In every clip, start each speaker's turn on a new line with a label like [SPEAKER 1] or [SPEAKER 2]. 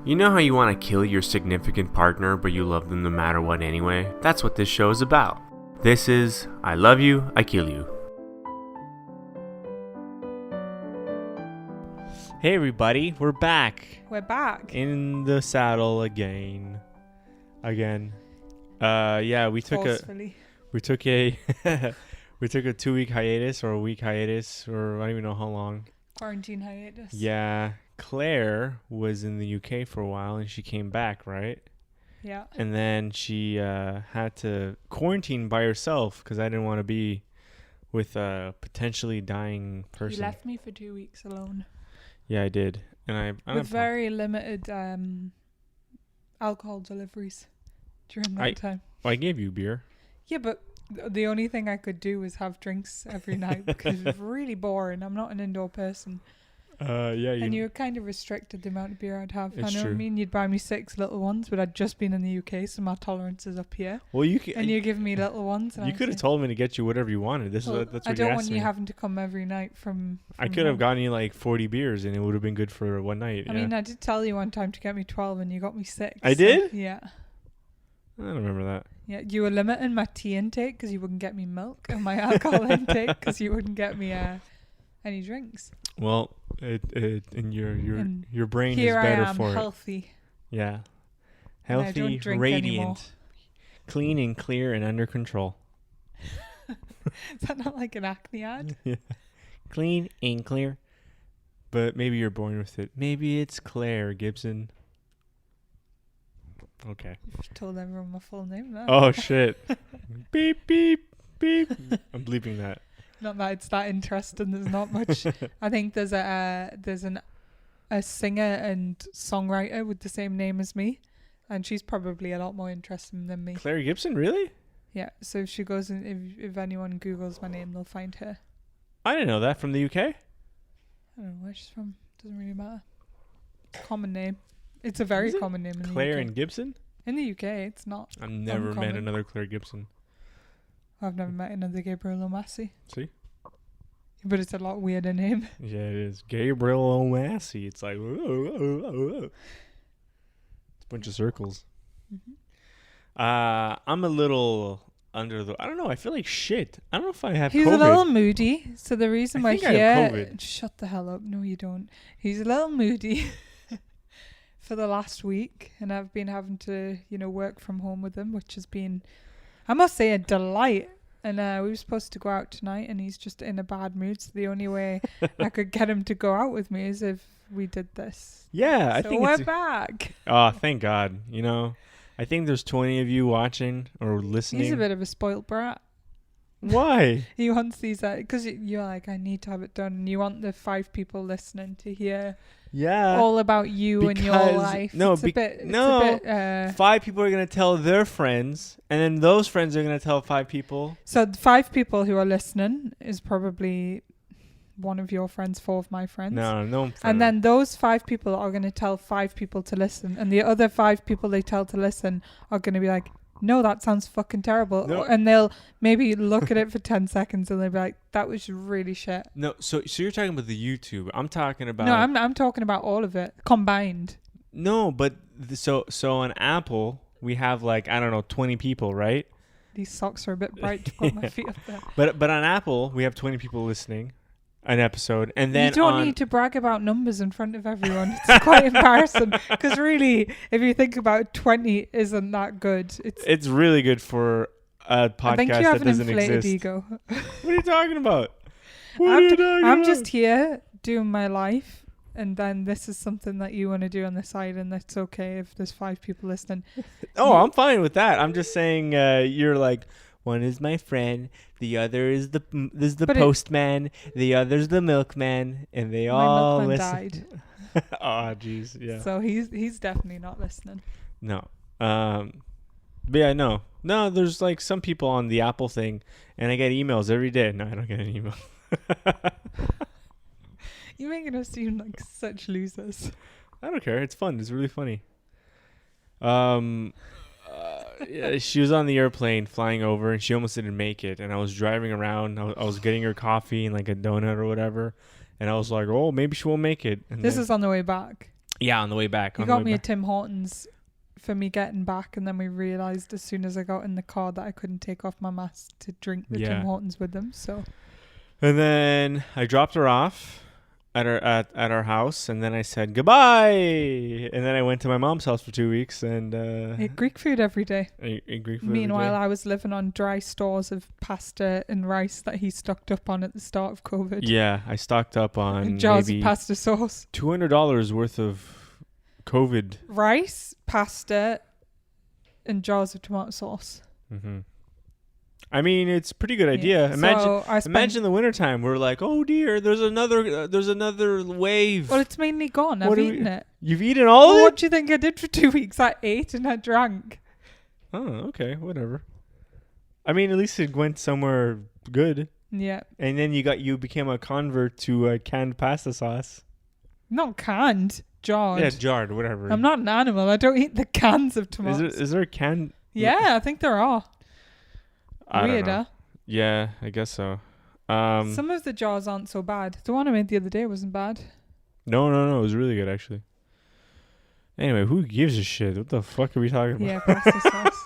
[SPEAKER 1] You know how you want to kill your significant partner, but you love them no matter what anyway? That's what this show is about. This is I Love You, I Kill You. Hey everybody, we're back.
[SPEAKER 2] We're back.
[SPEAKER 1] In the saddle again. Yeah, we took
[SPEAKER 2] Forcefully.
[SPEAKER 1] a 2-week hiatus or a week hiatus or I don't even know how long.
[SPEAKER 2] Quarantine hiatus.
[SPEAKER 1] Yeah, Claire was in the UK for a while and she came back, right?
[SPEAKER 2] Yeah.
[SPEAKER 1] And then she had to quarantine by herself because I didn't want to be with a potentially dying person.
[SPEAKER 2] You left me for 2 weeks alone.
[SPEAKER 1] Yeah, I did. And
[SPEAKER 2] with very limited alcohol deliveries during that time.
[SPEAKER 1] I gave you beer.
[SPEAKER 2] Yeah, but the only thing I could do was have drinks every night because it was really boring. I'm not an indoor person. And you were kind of restricted the amount of beer I'd have. I know what I mean? You'd buy me 6 little ones, but I'd just been in the UK, so my tolerance is up here.
[SPEAKER 1] Well, you
[SPEAKER 2] give me little ones. And
[SPEAKER 1] you could have told me to get you whatever you wanted. That's what you asked me.
[SPEAKER 2] I don't want you having to come every night from
[SPEAKER 1] I could have gotten you like 40 beers, and it would have been good for one night.
[SPEAKER 2] I mean, I did tell you one time to get me 12, and you got me 6.
[SPEAKER 1] I did?
[SPEAKER 2] Yeah.
[SPEAKER 1] I don't remember that.
[SPEAKER 2] Yeah, you were limiting my tea intake because you wouldn't get me milk, and my alcohol intake because you wouldn't get me any drinks.
[SPEAKER 1] Well, and your brain is
[SPEAKER 2] here
[SPEAKER 1] better
[SPEAKER 2] I am,
[SPEAKER 1] for
[SPEAKER 2] healthy.
[SPEAKER 1] it. Yeah,
[SPEAKER 2] I
[SPEAKER 1] healthy,
[SPEAKER 2] don't drink
[SPEAKER 1] radiant,
[SPEAKER 2] anymore.
[SPEAKER 1] clean and clear and under control.
[SPEAKER 2] Is that not like an Acne ad?
[SPEAKER 1] Yeah. Clean and clear. But maybe you're born with it. Maybe it's Claire Gibson. Okay.
[SPEAKER 2] You've told everyone my full name now.
[SPEAKER 1] Oh shit! Beep beep beep. I'm bleeping that.
[SPEAKER 2] Not that it's that interesting. There's not much. I think there's a singer and songwriter with the same name as me, and she's probably a lot more interesting than me.
[SPEAKER 1] Claire Gibson, really?
[SPEAKER 2] Yeah. So if she goes in, if anyone Googles my name, they'll find her.
[SPEAKER 1] I didn't know that. From the UK?
[SPEAKER 2] I don't know where she's from. Doesn't really matter. Common name. It's a very common name in the UK.
[SPEAKER 1] Claire and Gibson?
[SPEAKER 2] In the UK, it's not.
[SPEAKER 1] I've never
[SPEAKER 2] uncommon.
[SPEAKER 1] met another Claire Gibson.
[SPEAKER 2] I've never met another Gabriel O'Massey.
[SPEAKER 1] See?
[SPEAKER 2] But it's a lot weirder name.
[SPEAKER 1] Yeah, it is. Gabriel O'Massey. It's like, it's a bunch of circles.
[SPEAKER 2] Mm-hmm.
[SPEAKER 1] I'm a little under the... I don't know. I feel like shit. I don't know if I have
[SPEAKER 2] He's
[SPEAKER 1] COVID.
[SPEAKER 2] a little moody. So the reason
[SPEAKER 1] I
[SPEAKER 2] why
[SPEAKER 1] think I have
[SPEAKER 2] here...
[SPEAKER 1] COVID.
[SPEAKER 2] Shut the hell up. No, you don't. He's a little moody for the last week. And I've been having to, work from home with him, which has been, I must say, a delight. And we were supposed to go out tonight, and he's just in a bad mood. So the only way I could get him to go out with me is if we did this.
[SPEAKER 1] Yeah, I think
[SPEAKER 2] we're back.
[SPEAKER 1] Oh, thank God. I think there's 20 of you watching or listening.
[SPEAKER 2] He's a bit of a spoilt brat.
[SPEAKER 1] Why?
[SPEAKER 2] He wants these, because you're like, I need to have it done. And you want the 5 people listening to hear all about you and your life.
[SPEAKER 1] No,
[SPEAKER 2] it's a bit,
[SPEAKER 1] 5 people are going to tell their friends, and then those friends are going to tell 5 people.
[SPEAKER 2] So the 5 people who are listening is probably one of your friends, 4 of my friends.
[SPEAKER 1] No.
[SPEAKER 2] And then those 5 people are going to tell 5 people to listen. And the other 5 people they tell to listen are going to be like, no, that sounds fucking terrible.
[SPEAKER 1] No.
[SPEAKER 2] And they'll maybe look at it for 10 seconds and they'll be like, that was really shit.
[SPEAKER 1] No, so you're talking about the YouTube. I'm talking about...
[SPEAKER 2] No, I'm talking about all of it combined.
[SPEAKER 1] No, but so on Apple, we have 20 people, right?
[SPEAKER 2] These socks are a bit bright to put my feet up there.
[SPEAKER 1] But on Apple, we have 20 people listening an episode, and then
[SPEAKER 2] you don't need to brag about numbers in front of everyone. It's quite embarrassing because really, if you think about it, 20 isn't that good.
[SPEAKER 1] It's really good for a podcast
[SPEAKER 2] I think you
[SPEAKER 1] that
[SPEAKER 2] have an
[SPEAKER 1] doesn't
[SPEAKER 2] inflated
[SPEAKER 1] exist.
[SPEAKER 2] ego.
[SPEAKER 1] What are you talking about?
[SPEAKER 2] I'm just here doing my life, and then this is something that you want to do on the side, and that's okay if there's 5 people listening.
[SPEAKER 1] Oh, I'm fine with that. I'm just saying you're like, one is my friend, the other is the postman, the other's the milkman, and they all
[SPEAKER 2] my milkman
[SPEAKER 1] listen.
[SPEAKER 2] died.
[SPEAKER 1] Oh, jeez, yeah.
[SPEAKER 2] So he's definitely not listening.
[SPEAKER 1] No. But yeah, no. There's some people on the Apple thing, and I get emails every day. No, I don't get an email.
[SPEAKER 2] You're making us seem like such losers.
[SPEAKER 1] I don't care. It's fun. It's really funny. Yeah, she was on the airplane flying over, and she almost didn't make it. And I was driving around. I was getting her coffee and a donut or whatever. And I was like, oh, maybe she won't make it. And
[SPEAKER 2] this is on the way back.
[SPEAKER 1] Yeah, on the way back.
[SPEAKER 2] You got me a Tim Hortons for me getting back, and then we realised as soon as I got in the car that I couldn't take off my mask to drink the Tim Hortons with them. So.
[SPEAKER 1] And then I dropped her off at our house, and then I said goodbye. And then I went to my mom's house for 2 weeks and
[SPEAKER 2] ate Greek food every day.
[SPEAKER 1] Ate Greek food.
[SPEAKER 2] Meanwhile, I was living on dry stores of pasta and rice that he stocked up on at the start of COVID.
[SPEAKER 1] Yeah, I stocked up on
[SPEAKER 2] jars
[SPEAKER 1] maybe
[SPEAKER 2] of pasta sauce.
[SPEAKER 1] $200 worth of COVID
[SPEAKER 2] rice, pasta, and jars of tomato sauce.
[SPEAKER 1] Mm-hmm. I mean, it's a pretty good idea.
[SPEAKER 2] Yeah.
[SPEAKER 1] Imagine the wintertime. We're like, oh dear, there's another wave.
[SPEAKER 2] Well, it's mainly gone. I've eaten it.
[SPEAKER 1] You've eaten all of it?
[SPEAKER 2] What do you think I did for 2 weeks? I ate and I drank.
[SPEAKER 1] Oh, okay, whatever. I mean, at least it went somewhere good.
[SPEAKER 2] Yeah.
[SPEAKER 1] And then you became a convert to canned pasta sauce.
[SPEAKER 2] Not canned, jarred.
[SPEAKER 1] Yeah, jarred, whatever.
[SPEAKER 2] I'm not an animal. I don't eat the cans of tomatoes.
[SPEAKER 1] Is there a can?
[SPEAKER 2] Yeah, I think there are.
[SPEAKER 1] Weird, huh? Yeah, I guess so.
[SPEAKER 2] Some of the jars aren't so bad. The one I made the other day wasn't bad.
[SPEAKER 1] No, it was really good actually. Anyway, who gives a shit? What the fuck are we talking about?
[SPEAKER 2] Yeah, pasta sauce.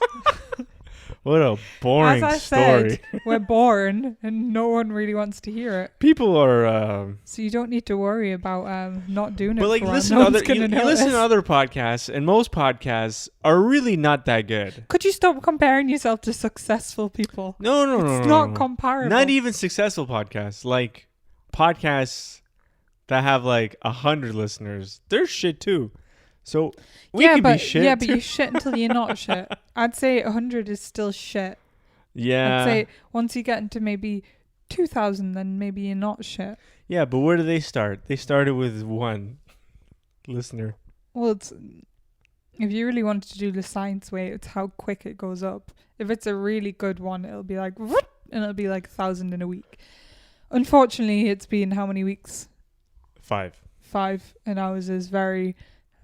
[SPEAKER 1] What a boring
[SPEAKER 2] story. As I said, we're boring and no one really wants to hear it.
[SPEAKER 1] People are...
[SPEAKER 2] so you don't need to worry about not doing it.
[SPEAKER 1] But
[SPEAKER 2] you
[SPEAKER 1] listen to other podcasts, and most podcasts are really not that good.
[SPEAKER 2] Could you stop comparing yourself to successful people?
[SPEAKER 1] No.
[SPEAKER 2] It's not comparable.
[SPEAKER 1] Not even successful podcasts. Like podcasts that have like 100 listeners. They're shit too. So we could be shit.
[SPEAKER 2] Yeah, but you shit until you're not shit. I'd say 100 is still shit.
[SPEAKER 1] Yeah.
[SPEAKER 2] I'd say once you get into maybe 2,000, then maybe you're not shit.
[SPEAKER 1] Yeah, but where do they start? They started with 1 listener.
[SPEAKER 2] Well, if you really wanted to do the science way, it's how quick it goes up. If it's a really good one, it'll be like, and it'll be like 1,000 in a week. Unfortunately, it's been how many weeks?
[SPEAKER 1] 5.
[SPEAKER 2] 5, and ours is very...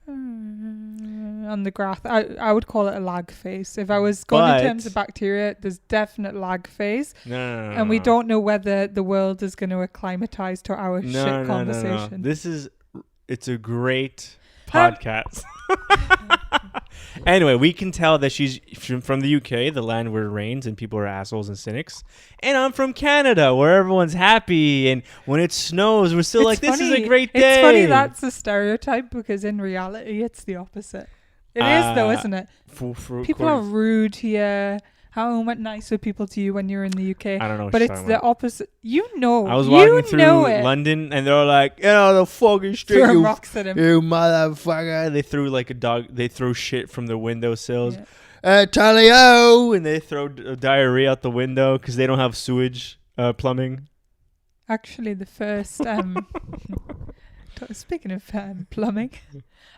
[SPEAKER 2] on the graph. I would call it a lag phase. If I was going in terms of bacteria, there's definite lag phase.
[SPEAKER 1] No.
[SPEAKER 2] And we don't know whether the world is going to acclimatize to our shit conversation.
[SPEAKER 1] It's a great podcast. Anyway, we can tell that she's from the UK, the land where it rains and people are assholes and cynics. And I'm from Canada, where everyone's happy. And when it snows, we're still this is a great day.
[SPEAKER 2] It's funny that's a stereotype because in reality, it's the opposite. It is though, isn't it? People are rude here. How nice are people to you when you're in the UK?
[SPEAKER 1] I don't know what
[SPEAKER 2] but
[SPEAKER 1] you're
[SPEAKER 2] it's the opposite. You know.
[SPEAKER 1] I was walking through London and they're like, the fucking street.
[SPEAKER 2] Throw rocks at him.
[SPEAKER 1] You motherfucker. They threw like a dog. They throw shit from the windowsills. Yeah. Tally-o! And they throw diarrhea out the window because they don't have sewage plumbing.
[SPEAKER 2] Actually, the first... speaking of plumbing,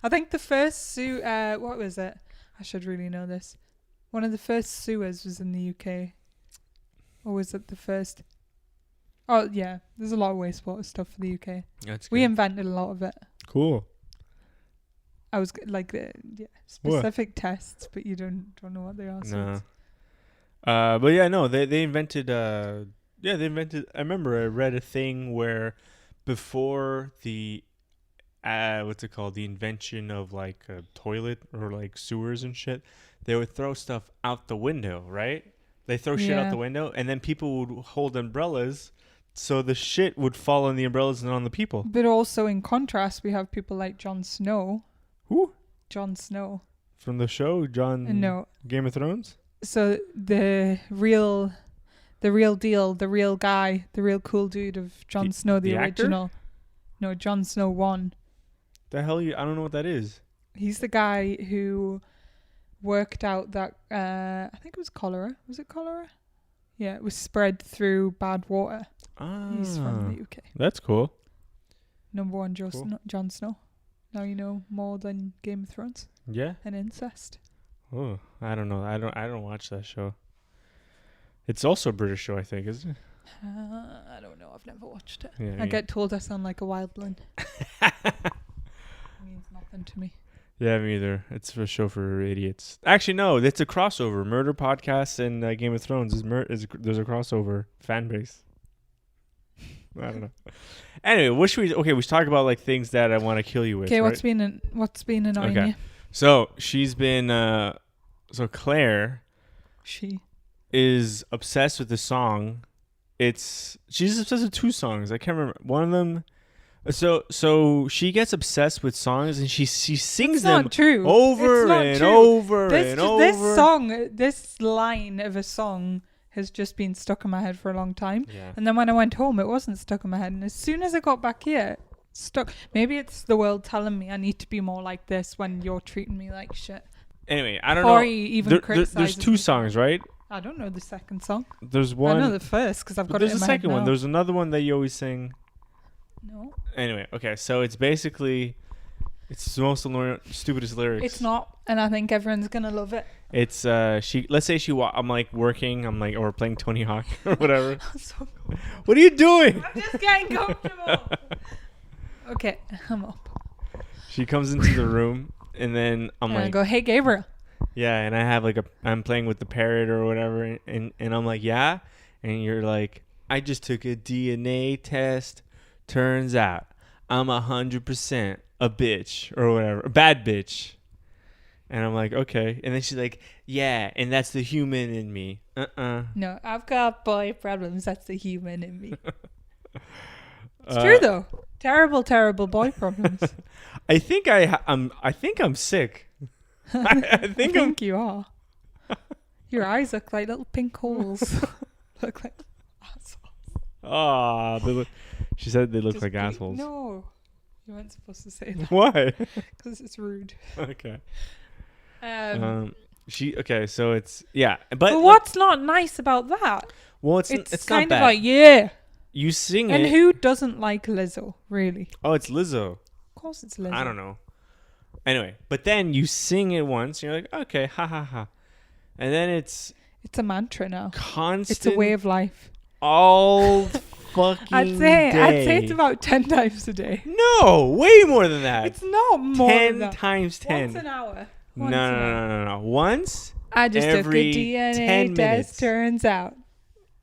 [SPEAKER 2] I think the first what was it? I should really know this. One of the first sewers was in the UK. Or was it the first? Oh, yeah. There's a lot of wastewater stuff for the UK.
[SPEAKER 1] That's good.
[SPEAKER 2] We invented a lot of it.
[SPEAKER 1] Cool.
[SPEAKER 2] I was like, specific tests, but you don't know what they are.
[SPEAKER 1] No. But yeah, no, they invented, they invented, I remember I read a thing where before the, what's it called? The invention of like a toilet or like sewers and shit, they would throw stuff out the window, right? They throw shit out the window, and then people would hold umbrellas, so the shit would fall on the umbrellas and on the people.
[SPEAKER 2] But also, in contrast, we have people like Jon Snow.
[SPEAKER 1] Who?
[SPEAKER 2] Jon Snow.
[SPEAKER 1] From the show,
[SPEAKER 2] No.
[SPEAKER 1] Game of Thrones?
[SPEAKER 2] So the real deal, the real guy, the real cool dude of Jon Snow, the original. Actor? No, Jon Snow 1.
[SPEAKER 1] The hell I don't know what that is.
[SPEAKER 2] He's the guy who worked out that I think it was cholera. Was it cholera? Yeah, it was spread through bad water. He's from the UK.
[SPEAKER 1] That's cool.
[SPEAKER 2] Number 1, Jon Snow. Now you know more than Game of Thrones.
[SPEAKER 1] Yeah.
[SPEAKER 2] And incest.
[SPEAKER 1] Oh, I don't know. I don't watch that show. It's also a British show, I think, isn't it?
[SPEAKER 2] I don't know. I've never watched it.
[SPEAKER 1] Yeah,
[SPEAKER 2] I get told I sound like a wildling. It means nothing to me.
[SPEAKER 1] Yeah, me either. It's a show for idiots. Actually, no, it's a crossover. Murder podcasts and Game of Thrones there's a crossover fan base. I don't know. Anyway, what should we? Okay, we should talk about like things that I want to kill you with.
[SPEAKER 2] Okay,
[SPEAKER 1] right?
[SPEAKER 2] what's been annoying
[SPEAKER 1] Okay.
[SPEAKER 2] you?
[SPEAKER 1] So she's been. So Claire
[SPEAKER 2] She.
[SPEAKER 1] is obsessed with the song. She's obsessed with two songs. I can't remember one of them. So she gets obsessed with songs and she sings
[SPEAKER 2] It's not
[SPEAKER 1] them
[SPEAKER 2] true.
[SPEAKER 1] over
[SPEAKER 2] It's not
[SPEAKER 1] and
[SPEAKER 2] true.
[SPEAKER 1] over
[SPEAKER 2] This
[SPEAKER 1] and
[SPEAKER 2] just,
[SPEAKER 1] over.
[SPEAKER 2] this song, this line of a song has just been stuck in my head for a long time.
[SPEAKER 1] Yeah.
[SPEAKER 2] And then when I went home, it wasn't stuck in my head. And as soon as I got back here, it's stuck. Maybe it's the world telling me I need to be more like this when you're treating me like shit.
[SPEAKER 1] Anyway, I don't
[SPEAKER 2] Or
[SPEAKER 1] know.
[SPEAKER 2] he even
[SPEAKER 1] There's
[SPEAKER 2] criticizes
[SPEAKER 1] two
[SPEAKER 2] me.
[SPEAKER 1] songs, right?
[SPEAKER 2] I don't know the second song.
[SPEAKER 1] There's
[SPEAKER 2] I
[SPEAKER 1] one.
[SPEAKER 2] know the first because I've
[SPEAKER 1] But
[SPEAKER 2] got it
[SPEAKER 1] there's
[SPEAKER 2] in
[SPEAKER 1] a
[SPEAKER 2] my
[SPEAKER 1] second
[SPEAKER 2] head
[SPEAKER 1] one.
[SPEAKER 2] now.
[SPEAKER 1] There's another one that you always sing.
[SPEAKER 2] No.
[SPEAKER 1] Anyway, okay, so it's basically it's the most stupidest lyrics.
[SPEAKER 2] It's not, and I think everyone's gonna love it.
[SPEAKER 1] It's let's say I'm like working, I'm like or playing Tony Hawk or whatever.
[SPEAKER 2] So
[SPEAKER 1] What are you doing?
[SPEAKER 2] I'm just getting comfortable. Okay, I'm up.
[SPEAKER 1] She comes into the room and then I'm
[SPEAKER 2] And I
[SPEAKER 1] like
[SPEAKER 2] go, hey Gabriel.
[SPEAKER 1] yeah, and I have like I'm playing with the parrot or whatever and I'm like, yeah, and you're like, I just took a DNA test. Turns out I'm 100% a bitch or whatever, a bad bitch. And I'm like, okay. And then she's like, yeah, and that's the human in me.
[SPEAKER 2] No, I've got boy problems. That's the human in me. It's true though. Terrible boy problems.
[SPEAKER 1] I think I'm sick. I think
[SPEAKER 2] you are. Your eyes look like little pink holes. Look like assholes.
[SPEAKER 1] She said they look
[SPEAKER 2] Just
[SPEAKER 1] like assholes.
[SPEAKER 2] No, you weren't supposed to say that
[SPEAKER 1] Why?
[SPEAKER 2] because it's rude.
[SPEAKER 1] Okay. So it's
[SPEAKER 2] but what's not nice about that?
[SPEAKER 1] well, it's
[SPEAKER 2] It's
[SPEAKER 1] not
[SPEAKER 2] kind
[SPEAKER 1] bad.
[SPEAKER 2] of like yeah.
[SPEAKER 1] You sing
[SPEAKER 2] And
[SPEAKER 1] it.
[SPEAKER 2] who doesn't like Lizzo? Really?
[SPEAKER 1] Oh, it's Lizzo.
[SPEAKER 2] Of course, it's Lizzo.
[SPEAKER 1] I don't know. Anyway, but then you sing it once, and you're like, okay, ha ha ha, and then it's
[SPEAKER 2] It's a mantra now.
[SPEAKER 1] constant.
[SPEAKER 2] It's a way of life.
[SPEAKER 1] All fucking
[SPEAKER 2] I'd say
[SPEAKER 1] day.
[SPEAKER 2] it's about 10 times a day.
[SPEAKER 1] No, way more than that.
[SPEAKER 2] It's not more
[SPEAKER 1] 10
[SPEAKER 2] than that.
[SPEAKER 1] times 10.
[SPEAKER 2] Once an hour.
[SPEAKER 1] No. Once
[SPEAKER 2] I just took a
[SPEAKER 1] every
[SPEAKER 2] DNA
[SPEAKER 1] 10
[SPEAKER 2] test.
[SPEAKER 1] minutes.
[SPEAKER 2] Turns out.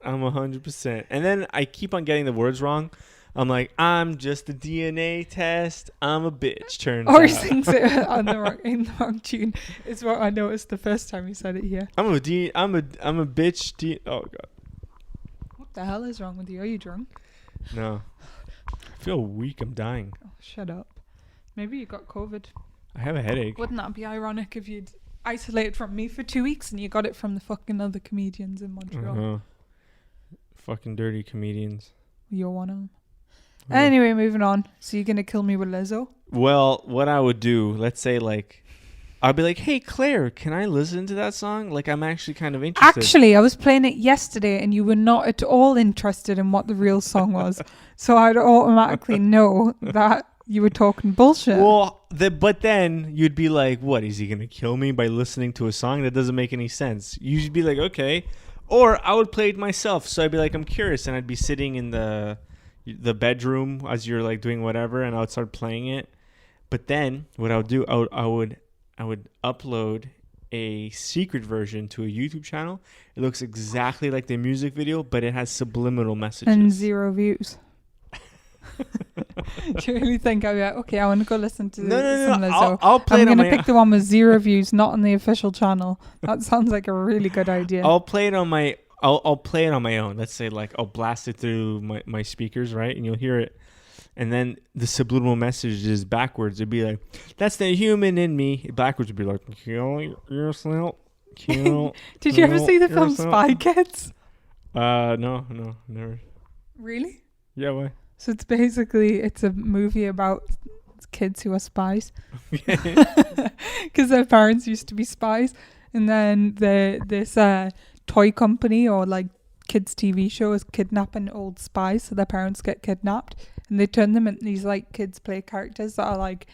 [SPEAKER 1] I'm 100%. And then I keep on getting the words wrong. I'm like, I'm just a DNA test. I'm a bitch. Turns
[SPEAKER 2] Or
[SPEAKER 1] out.
[SPEAKER 2] he sings it in the wrong tune. Is what I noticed the first time he said it here.
[SPEAKER 1] I'm a bitch. Oh god.
[SPEAKER 2] What the hell is wrong with you? Are you drunk?
[SPEAKER 1] No. I feel weak. I'm dying.
[SPEAKER 2] Oh, shut up. Maybe you got COVID.
[SPEAKER 1] I have a headache.
[SPEAKER 2] Wouldn't that be ironic if you'd isolated from me for 2 weeks and you got it from the fucking other comedians in Montreal?
[SPEAKER 1] Uh-huh. Fucking dirty comedians.
[SPEAKER 2] You're one of them.
[SPEAKER 1] Yeah.
[SPEAKER 2] Anyway, moving on. So you're going to kill me with Lizzo?
[SPEAKER 1] Well, what I would do, let's say like, I'd be like, hey, Claire, can I listen to that song? Like, I'm actually kind of interested.
[SPEAKER 2] Actually, I was playing it yesterday and you were not at all interested in what the real song was. So I'd automatically know that you were talking bullshit.
[SPEAKER 1] Well, but then you'd be like, what, is he going to kill me by listening to a song? That doesn't make any sense. You'd be like, okay. Or I would play it myself. So I'd be like, I'm curious. And I'd be sitting in the bedroom as you're like doing whatever. And I would start playing it. But then what I would do, I would upload a secret version to a YouTube channel. It looks exactly like the music video, but it has subliminal messages.
[SPEAKER 2] And 0 views. Do you really think I'd be like, okay, I want to go listen to some Lizzo.
[SPEAKER 1] I'll play
[SPEAKER 2] I'm
[SPEAKER 1] it on
[SPEAKER 2] going to
[SPEAKER 1] my
[SPEAKER 2] pick the one with 0 views, not on the official channel. That sounds like a really good idea.
[SPEAKER 1] I'll play it on my I'll play it on my own. Let's say like I'll blast it through my speakers, right? And you'll hear it. And then the subliminal message is backwards. It'd be like, that's the human in me. Backwards would be like, kill yourself. Kill.
[SPEAKER 2] Did you ever see the film Spy Kids?
[SPEAKER 1] No, never.
[SPEAKER 2] Really?
[SPEAKER 1] Yeah, why?
[SPEAKER 2] So it's a movie about kids who are spies. Because their parents used to be spies. And then this toy company or like kids TV show is kidnapping old spies. So their parents get kidnapped. And they turn them into these like kids play characters that are like,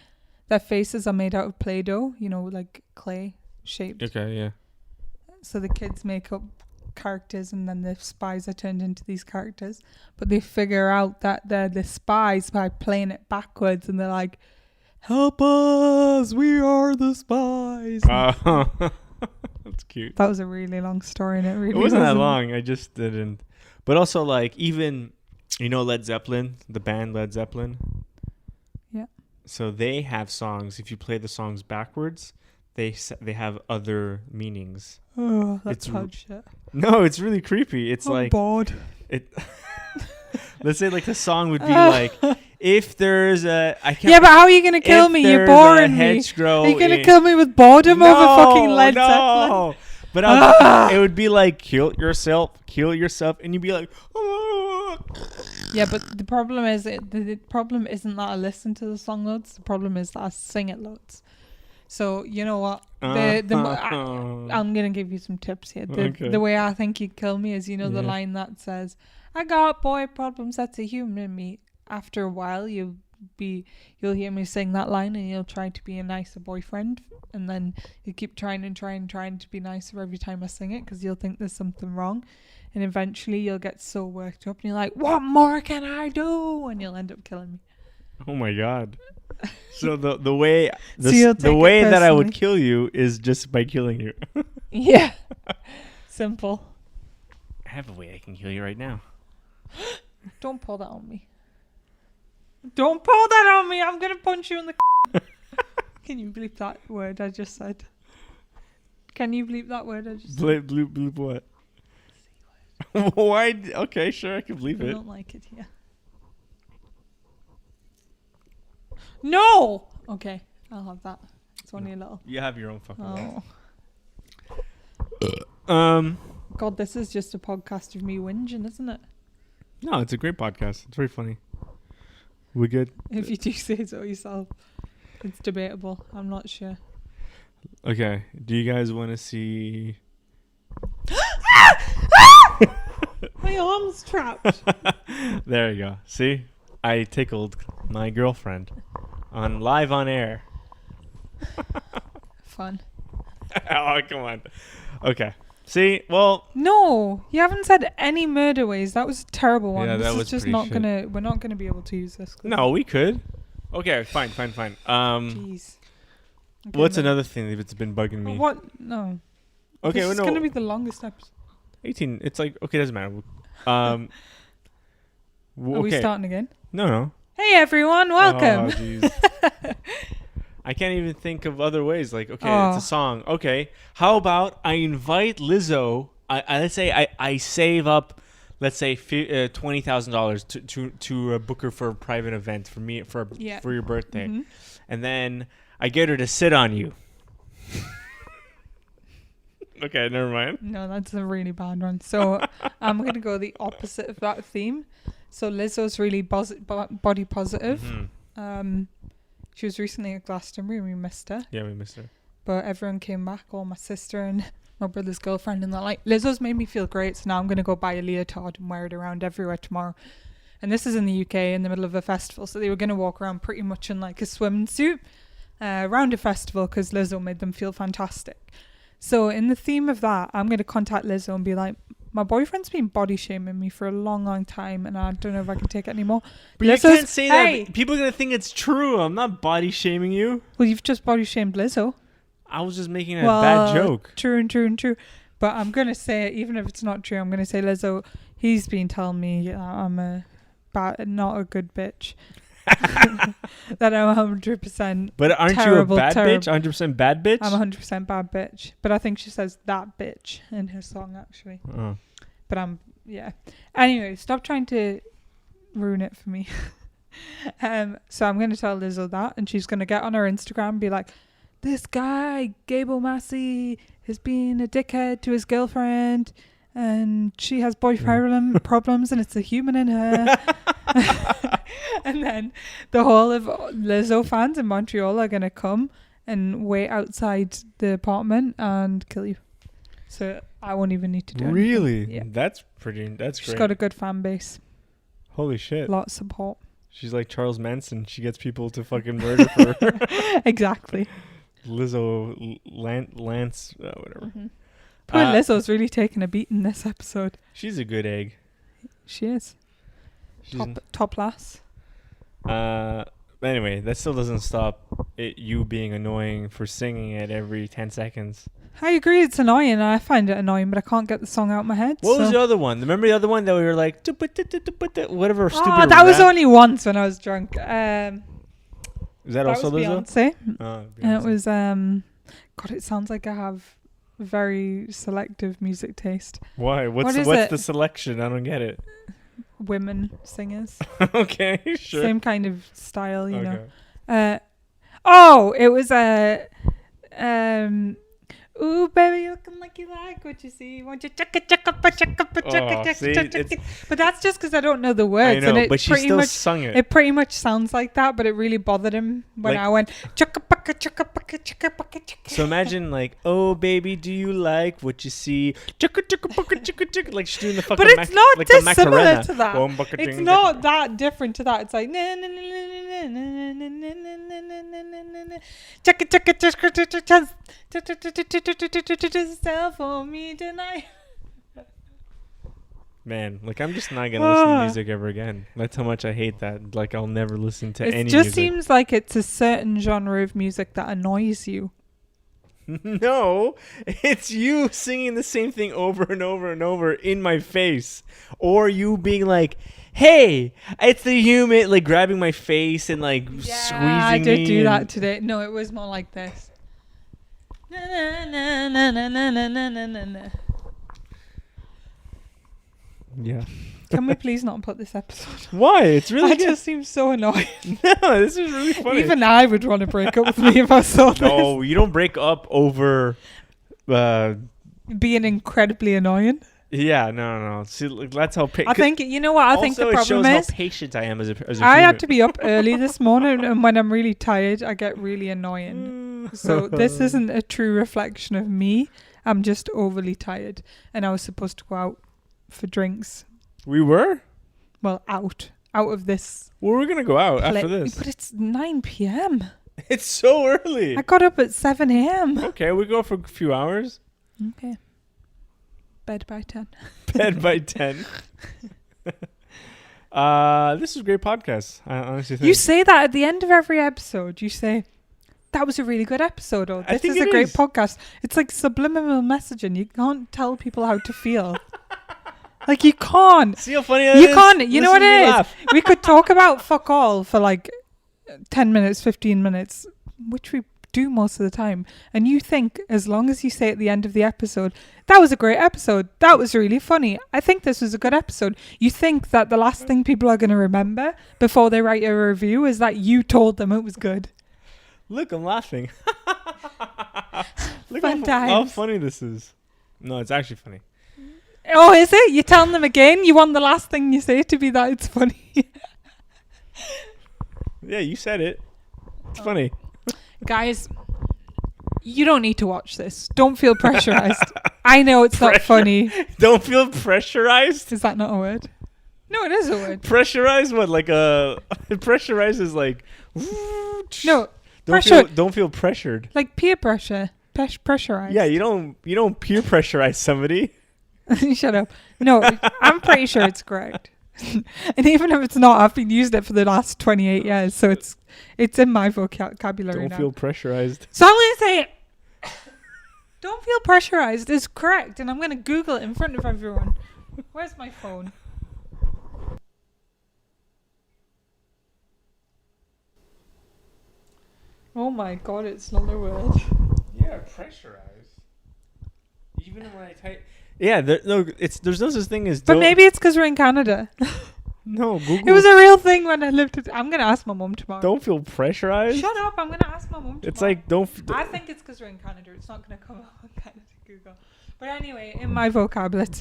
[SPEAKER 2] their faces are made out of Play-Doh, you know, like clay shaped.
[SPEAKER 1] Okay, yeah.
[SPEAKER 2] So the kids make up characters and then the spies are turned into these characters. But they figure out that they're the spies by playing it backwards and they're like, help us, we are the spies.
[SPEAKER 1] That's cute.
[SPEAKER 2] That was a really long story and it really
[SPEAKER 1] It wasn't that
[SPEAKER 2] wasn't.
[SPEAKER 1] long. I just didn't. But also like even You know Led Zeppelin, the band Led Zeppelin?
[SPEAKER 2] Yeah.
[SPEAKER 1] So they have songs. If you play the songs backwards, they have other meanings.
[SPEAKER 2] Oh, that's
[SPEAKER 1] It's
[SPEAKER 2] hard shit.
[SPEAKER 1] No, it's really creepy. It's
[SPEAKER 2] I'm
[SPEAKER 1] like
[SPEAKER 2] bored.
[SPEAKER 1] it. Let's say like the song would be like, if there's a I can't.
[SPEAKER 2] Yeah, but how are you gonna kill
[SPEAKER 1] if
[SPEAKER 2] me? You're
[SPEAKER 1] there's a
[SPEAKER 2] boring me.
[SPEAKER 1] hedgerow
[SPEAKER 2] Are you gonna
[SPEAKER 1] in-
[SPEAKER 2] kill me with boredom over fucking Led Zeppelin?
[SPEAKER 1] No, but it would be like kill yourself, and you'd be like, "Ah."
[SPEAKER 2] Yeah, but the problem is the problem isn't that I listen to the song loads. The problem is that I sing it loads. So you know what? I'm gonna give you some tips here. The way I think you'd kill me is, you know, the line that says, "I got boy problems. That's a human in me." After a while, you'll hear me sing that line, and you'll try to be a nicer boyfriend, and then you keep trying to be nicer every time I sing it, because you'll think there's something wrong, and eventually you'll get so worked up, and you're like, "What more can I do?" And you'll end up killing me.
[SPEAKER 1] Oh my god. So the way
[SPEAKER 2] So
[SPEAKER 1] the way that I would
[SPEAKER 2] personally.
[SPEAKER 1] kill you is just by killing you.
[SPEAKER 2] Yeah, simple.
[SPEAKER 1] I have a way I can kill you right now.
[SPEAKER 2] Don't pull that on me. Don't pull that on me. I'm gonna punch you in the. Can you bleep that word I just said? Can you bleep that word I just said?
[SPEAKER 1] Bleep what? Why? Okay, sure, I can bleep
[SPEAKER 2] I
[SPEAKER 1] it.
[SPEAKER 2] don't like it here. No. Okay, I'll have that. It's only a little.
[SPEAKER 1] You have your own fucking
[SPEAKER 2] Oh
[SPEAKER 1] way.
[SPEAKER 2] God, this is just a podcast of me whinging, isn't it?
[SPEAKER 1] No, it's a great podcast. It's very funny. We good?
[SPEAKER 2] If you do say so yourself, it's debatable. I'm not sure.
[SPEAKER 1] Okay. Do you guys want to see?
[SPEAKER 2] My arm's trapped.
[SPEAKER 1] There you go. See, I tickled my girlfriend live on air.
[SPEAKER 2] Fun.
[SPEAKER 1] Oh, come on. Okay. See, well,
[SPEAKER 2] No, you haven't said any murder ways. That was a terrible one.
[SPEAKER 1] Yeah,
[SPEAKER 2] this
[SPEAKER 1] that
[SPEAKER 2] is
[SPEAKER 1] was
[SPEAKER 2] just
[SPEAKER 1] pretty
[SPEAKER 2] not
[SPEAKER 1] shit.
[SPEAKER 2] gonna. We're not gonna be able to use this.
[SPEAKER 1] no, we could. Okay, fine.
[SPEAKER 2] Jeez. Okay,
[SPEAKER 1] What's
[SPEAKER 2] no.
[SPEAKER 1] another thing that's been bugging me?
[SPEAKER 2] What? No.
[SPEAKER 1] Okay,
[SPEAKER 2] This
[SPEAKER 1] well,
[SPEAKER 2] is
[SPEAKER 1] no.
[SPEAKER 2] gonna be the longest episode.
[SPEAKER 1] 18. It's like okay, doesn't matter.
[SPEAKER 2] Are we
[SPEAKER 1] Okay.
[SPEAKER 2] starting again?
[SPEAKER 1] No.
[SPEAKER 2] Hey everyone, welcome.
[SPEAKER 1] Oh, jeez. I can't even think of other ways. Like, okay, it's a song. Okay, how about I invite Lizzo? Let's say I save up, let's say $20,000 to book her for a private event for me for your birthday,
[SPEAKER 2] Mhm.
[SPEAKER 1] and then I get her to sit on you. Okay, never mind.
[SPEAKER 2] No, that's a really bad one. So I'm gonna go the opposite of that theme. So Lizzo's really body positive.
[SPEAKER 1] Mm-hmm.
[SPEAKER 2] She was recently at Glastonbury and we missed her.
[SPEAKER 1] Yeah, we missed her.
[SPEAKER 2] But everyone came back, all my sister and my brother's girlfriend, and they're like, Lizzo's made me feel great, so now I'm going to go buy a leotard and wear it around everywhere tomorrow. And this is in the UK in the middle of a festival, so they were going to walk around pretty much in like a swimsuit around a festival because Lizzo made them feel fantastic. So in the theme of that, I'm going to contact Lizzo and be like, my boyfriend's been body shaming me for a long time and I don't know if I can take it anymore.
[SPEAKER 1] But
[SPEAKER 2] Lizzo's,
[SPEAKER 1] you can't say
[SPEAKER 2] hey!
[SPEAKER 1] that. People are going to think it's true. I'm not body shaming you.
[SPEAKER 2] Well, you've just body shamed Lizzo.
[SPEAKER 1] I was just making a bad joke.
[SPEAKER 2] True. But I'm going to say it, even if it's not true, I'm going to say, Lizzo, he's been telling me I'm not a good bitch. That I'm 100%.
[SPEAKER 1] But aren't
[SPEAKER 2] terrible,
[SPEAKER 1] you a bad
[SPEAKER 2] terrible.
[SPEAKER 1] bitch? 100% bad bitch?
[SPEAKER 2] I'm 100% bad bitch. But I think she says that bitch in her song, actually.
[SPEAKER 1] Oh.
[SPEAKER 2] But yeah. Anyway, stop trying to ruin it for me. So I'm going to tell Lizzo that, and she's going to get on her Instagram and be like, this guy, Gable Massey, is being a dickhead to his girlfriend, and she has boyfriend problems, and it's a human in her. And then the whole of Lizzo fans in Montreal are going to come and wait outside the apartment and kill you. So I won't even need to do anything.
[SPEAKER 1] Really?
[SPEAKER 2] Yeah.
[SPEAKER 1] That's
[SPEAKER 2] She's
[SPEAKER 1] great.
[SPEAKER 2] got a good fan base.
[SPEAKER 1] Holy shit.
[SPEAKER 2] Lot of support.
[SPEAKER 1] She's like Charles Manson. She gets people to fucking murder for her.
[SPEAKER 2] Exactly.
[SPEAKER 1] Lizzo, Lance, whatever.
[SPEAKER 2] Mm-hmm. Poor Lizzo's really taking a beating this episode.
[SPEAKER 1] She's a good egg.
[SPEAKER 2] She is.
[SPEAKER 1] She's
[SPEAKER 2] Top class.
[SPEAKER 1] and Anyway, that still doesn't stop you being annoying for singing it every 10 seconds.
[SPEAKER 2] I agree, it's annoying, and I find it annoying, but I can't get the song out of my head.
[SPEAKER 1] What was the other one? Remember the other one that we were like, whatever stupid.
[SPEAKER 2] Oh, that was only once when I was drunk.
[SPEAKER 1] Is that
[SPEAKER 2] That
[SPEAKER 1] also
[SPEAKER 2] was
[SPEAKER 1] Lizzo?
[SPEAKER 2] Beyonce.
[SPEAKER 1] Oh,
[SPEAKER 2] And it was, God, it sounds like I have very selective music taste.
[SPEAKER 1] Why? What's
[SPEAKER 2] it?
[SPEAKER 1] the selection? I don't get it.
[SPEAKER 2] Women singers.
[SPEAKER 1] Okay, sure.
[SPEAKER 2] Same kind of style, you
[SPEAKER 1] Okay.
[SPEAKER 2] know. It was ooh, baby, you looking like you like what you see. Won't you chuck it, chuck up, chuck up, chuck
[SPEAKER 1] Oh,
[SPEAKER 2] it,
[SPEAKER 1] see,
[SPEAKER 2] chuck
[SPEAKER 1] it's-
[SPEAKER 2] it. But that's just because I don't know the words.
[SPEAKER 1] I know,
[SPEAKER 2] and it
[SPEAKER 1] but she
[SPEAKER 2] pretty
[SPEAKER 1] still
[SPEAKER 2] much,
[SPEAKER 1] sung it.
[SPEAKER 2] It pretty much sounds like that, but it really bothered him when
[SPEAKER 1] Like-
[SPEAKER 2] I went chuck up, chuck up, chuck up, chuck.
[SPEAKER 1] So imagine like, oh baby, do you like what you see? Chugga, chugga, chugga, chugga, chugga, like she's doing the fucking.
[SPEAKER 2] But it's not
[SPEAKER 1] like the
[SPEAKER 2] dissimilar
[SPEAKER 1] Macarena.
[SPEAKER 2] to that.
[SPEAKER 1] Boom, bucka,
[SPEAKER 2] It's
[SPEAKER 1] ding,
[SPEAKER 2] not that different to that. It's like na na na na na na na na na na na na na na. Chuck it, chuck it, chuck it, chuck it, chuck it. Sell for me tonight.
[SPEAKER 1] Man, like I'm just not gonna listen to music ever again. That's how much I hate that. Like I'll never listen to any
[SPEAKER 2] It just
[SPEAKER 1] music.
[SPEAKER 2] seems like it's a certain genre of music that annoys you.
[SPEAKER 1] No, it's you singing the same thing over and over and over in my face, or you being like, "Hey, it's the human," like grabbing my face and like squeezing me.
[SPEAKER 2] I did do
[SPEAKER 1] and-
[SPEAKER 2] that today. No, it was more like this. Na na na na na na na na na na na.
[SPEAKER 1] Yeah.
[SPEAKER 2] Can we please not put this episode?
[SPEAKER 1] Why? It's really
[SPEAKER 2] I
[SPEAKER 1] good.
[SPEAKER 2] just seem so annoying.
[SPEAKER 1] No, this is really funny.
[SPEAKER 2] Even I would want to break up with me if I saw this.
[SPEAKER 1] No, you don't break up over.
[SPEAKER 2] Being incredibly annoying.
[SPEAKER 1] Yeah, no. See, like, that's how.
[SPEAKER 2] I think, you know what I think the
[SPEAKER 1] it
[SPEAKER 2] problem
[SPEAKER 1] shows
[SPEAKER 2] is?
[SPEAKER 1] how patient I am as a
[SPEAKER 2] I
[SPEAKER 1] human.
[SPEAKER 2] had to be up early this morning, and when I'm really tired, I get really annoying. So this isn't a true reflection of me. I'm just overly tired, and I was supposed to go out for drinks.
[SPEAKER 1] We were.
[SPEAKER 2] Well, out of this.
[SPEAKER 1] Well, we're gonna go out after
[SPEAKER 2] pla-
[SPEAKER 1] this.
[SPEAKER 2] But it's 9 p.m.
[SPEAKER 1] It's so early.
[SPEAKER 2] I got up at 7 a.m.
[SPEAKER 1] Okay, we go for a few hours.
[SPEAKER 2] Okay. Bed by 10.
[SPEAKER 1] Bed by 10. This is a great podcast. I honestly think.
[SPEAKER 2] You say that at the end of every episode. You say, that was a really good episode, or
[SPEAKER 1] I
[SPEAKER 2] this
[SPEAKER 1] think
[SPEAKER 2] is a
[SPEAKER 1] it
[SPEAKER 2] great
[SPEAKER 1] is.
[SPEAKER 2] podcast. It's like subliminal messaging. You can't tell people how to feel. Like, you can't.
[SPEAKER 1] See how funny that
[SPEAKER 2] You
[SPEAKER 1] is?
[SPEAKER 2] can't. You know what
[SPEAKER 1] Listen to me
[SPEAKER 2] it is?
[SPEAKER 1] laugh.
[SPEAKER 2] We could talk about fuck all for like 10 minutes, 15 minutes, which we do most of the time. And you think, as long as you say at the end of the episode, that was a great episode. That was really funny. I think this was a good episode. You think that the last thing people are going to remember before they write a review is that you told them it was good.
[SPEAKER 1] Look, I'm laughing. Look
[SPEAKER 2] Fun
[SPEAKER 1] how
[SPEAKER 2] times.
[SPEAKER 1] funny this is. No, it's actually funny.
[SPEAKER 2] Oh, is it? You're telling them again? You want the last thing you say to be that it's funny?
[SPEAKER 1] Yeah, you said it. It's funny.
[SPEAKER 2] Guys, you don't need to watch this. Don't feel pressurized. I know it's not funny.
[SPEAKER 1] Don't feel pressurized.
[SPEAKER 2] Is that not a word? No, it is a word.
[SPEAKER 1] Pressurized? What? Like pressurized is like.
[SPEAKER 2] No,
[SPEAKER 1] Don't
[SPEAKER 2] pressure.
[SPEAKER 1] don't feel pressured.
[SPEAKER 2] Like peer pressure. Pressurized.
[SPEAKER 1] Yeah, you don't peer pressurize somebody.
[SPEAKER 2] Shut up. No, I'm pretty sure it's correct. And even if it's not, I've been using it for the last 28 years, so it's in my vocabulary
[SPEAKER 1] Don't
[SPEAKER 2] now.
[SPEAKER 1] feel pressurized.
[SPEAKER 2] So I'm going to say, don't feel pressurized is correct, and I'm going to Google it in front of everyone. Where's my phone? Oh my god, it's not a word.
[SPEAKER 1] Yeah, pressurized. Even when I type. Yeah, there's no such thing as.
[SPEAKER 2] But maybe it's because we're in Canada.
[SPEAKER 1] No, Google.
[SPEAKER 2] It was a real thing when I lived it. I'm going to ask my mum tomorrow.
[SPEAKER 1] Don't feel pressurized.
[SPEAKER 2] Shut up, I'm going to ask my mum tomorrow.
[SPEAKER 1] It's like don't.
[SPEAKER 2] I think it's because we're in Canada. It's not going to come up on Canada Google. But anyway, in my vocabulary, I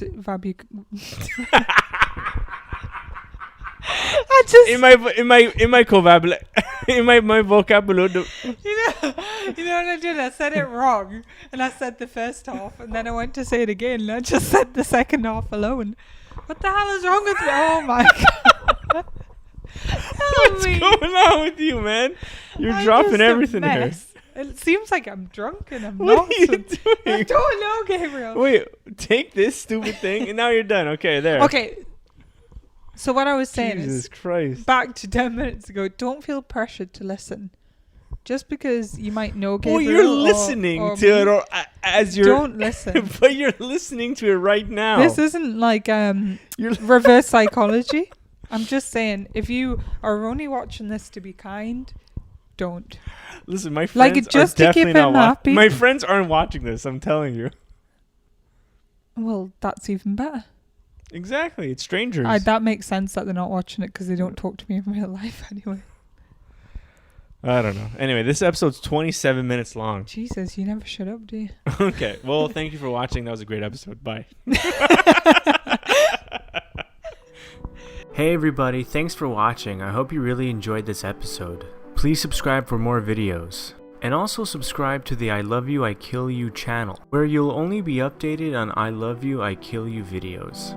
[SPEAKER 2] just
[SPEAKER 1] in my vocabulary, in my vocabulary.
[SPEAKER 2] you know what I did? I said it wrong, and I said the first half, and then I went to say it again, and I just said the second half alone. What the hell is wrong with me? Oh my god! Help
[SPEAKER 1] What's
[SPEAKER 2] me.
[SPEAKER 1] going on with you, man? You're
[SPEAKER 2] I'm
[SPEAKER 1] dropping
[SPEAKER 2] just a
[SPEAKER 1] everything here.
[SPEAKER 2] mess. It seems like I'm drunk, and I'm
[SPEAKER 1] What
[SPEAKER 2] not.
[SPEAKER 1] are you
[SPEAKER 2] I
[SPEAKER 1] doing?
[SPEAKER 2] don't know, Gabriel.
[SPEAKER 1] Wait, take this stupid thing, and now you're done. Okay, there.
[SPEAKER 2] Okay. So what I was saying
[SPEAKER 1] Jesus
[SPEAKER 2] is,
[SPEAKER 1] Christ.
[SPEAKER 2] back to 10 minutes ago, don't feel pressured to listen. Just because you might know
[SPEAKER 1] Oh,
[SPEAKER 2] Gabriel
[SPEAKER 1] you're listening
[SPEAKER 2] or
[SPEAKER 1] to
[SPEAKER 2] me,
[SPEAKER 1] it, or as you're.
[SPEAKER 2] don't listen.
[SPEAKER 1] But you're listening to it right now.
[SPEAKER 2] This isn't like
[SPEAKER 1] You're
[SPEAKER 2] reverse psychology. I'm just saying, if you are only watching this to be kind, don't.
[SPEAKER 1] Listen, my friends
[SPEAKER 2] Like, just
[SPEAKER 1] are
[SPEAKER 2] to keep
[SPEAKER 1] definitely not
[SPEAKER 2] him
[SPEAKER 1] watching.
[SPEAKER 2] happy.
[SPEAKER 1] My friends aren't watching this. I'm telling you.
[SPEAKER 2] Well, that's even better.
[SPEAKER 1] Exactly, it's strangers.
[SPEAKER 2] That makes sense that they're not watching it because they don't talk to me in real life anyway.
[SPEAKER 1] I don't know. Anyway, this episode's 27 minutes long.
[SPEAKER 2] Jesus, you never shut up, do you?
[SPEAKER 1] Okay, well, thank you for watching. That was a great episode. Bye. Hey everybody, thanks for watching. I hope you really enjoyed this episode. Please subscribe for more videos. And also subscribe to the I Love You, I Kill You channel, where you'll only be updated on I Love You, I Kill You videos.